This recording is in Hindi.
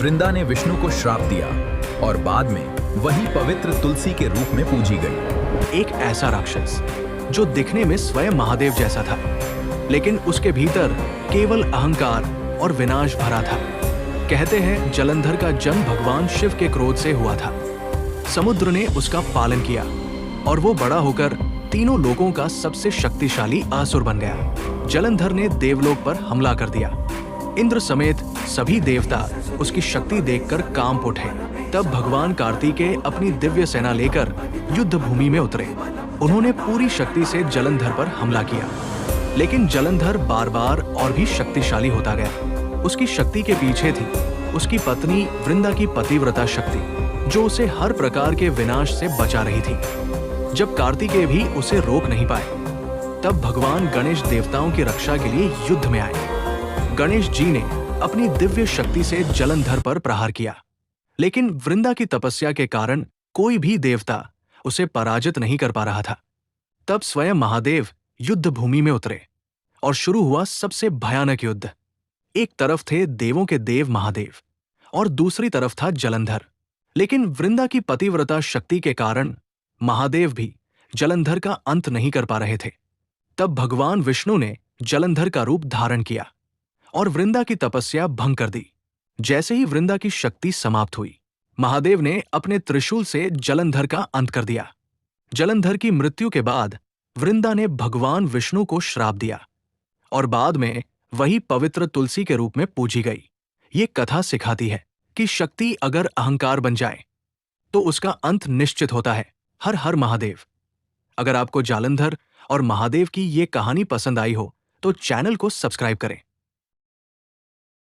वृंदा ने विष्णु को श्राप दिया और बाद में वही पवित्र तुलसी के रूप में पूजी गई। एक ऐसा राक्षस जो दिखने में स्वयं महादेव जैसा था, लेकिन उसके भीतर केवल अहंकार और विनाश भरा था। कहते हैं जलंधर का जन्म भगवान शिव के क्रोध से हुआ था। समुद्र ने उसका पालन किया और वो बड़ा होकर तीनों लोकों का सबसे शक्तिशाली असुर बन गया। जलंधर ने देवलोक पर हमला कर दिया। इंद्र समेत सभी देवता उसकी शक्ति देखकर कांप उठे। तब भगवान कार्तिकेय अपनी दिव्य सेना लेकर युद्ध भूमि में उतरे। उन्होंने पूरी शक्ति से जलंधर पर हमला किया, लेकिन जलंधर बार बार और भी शक्तिशाली होता गया। उसकी शक्ति के पीछे थी उसकी पत्नी वृंदा की पतिव्रता शक्ति, जो उसे हर प्रकार के विनाश से बचा रही थी। जब कार्तिकेय भी उसे रोक नहीं पाए, तब भगवान गणेश देवताओं की रक्षा के लिए युद्ध में आए। गणेश जी ने अपनी दिव्य शक्ति से जलंधर पर प्रहार किया, लेकिन वृंदा की तपस्या के कारण कोई भी देवता उसे पराजित नहीं कर पा रहा था। तब स्वयं महादेव युद्ध भूमि में उतरे और शुरू हुआ सबसे भयानक युद्ध। एक तरफ थे देवों के देव महादेव और दूसरी तरफ था जलंधर, लेकिन वृंदा की पतिव्रता शक्ति के कारण महादेव भी जलंधर का अंत नहीं कर पा रहे थे। तब भगवान विष्णु ने जलंधर का रूप धारण किया और वृंदा की तपस्या भंग कर दी। जैसे ही वृंदा की शक्ति समाप्त हुई, महादेव ने अपने त्रिशूल से जलंधर का अंत कर दिया। जलंधर की मृत्यु के बाद वृंदा ने भगवान विष्णु को श्राप दिया और बाद में वही पवित्र तुलसी के रूप में पूजी गई। ये कथा सिखाती है कि शक्ति अगर अहंकार बन जाए तो उसका अंत निश्चित होता है। हर हर महादेव। अगर आपको जालंधर और महादेव की ये कहानी पसंद आई हो तो चैनल को सब्सक्राइब करें।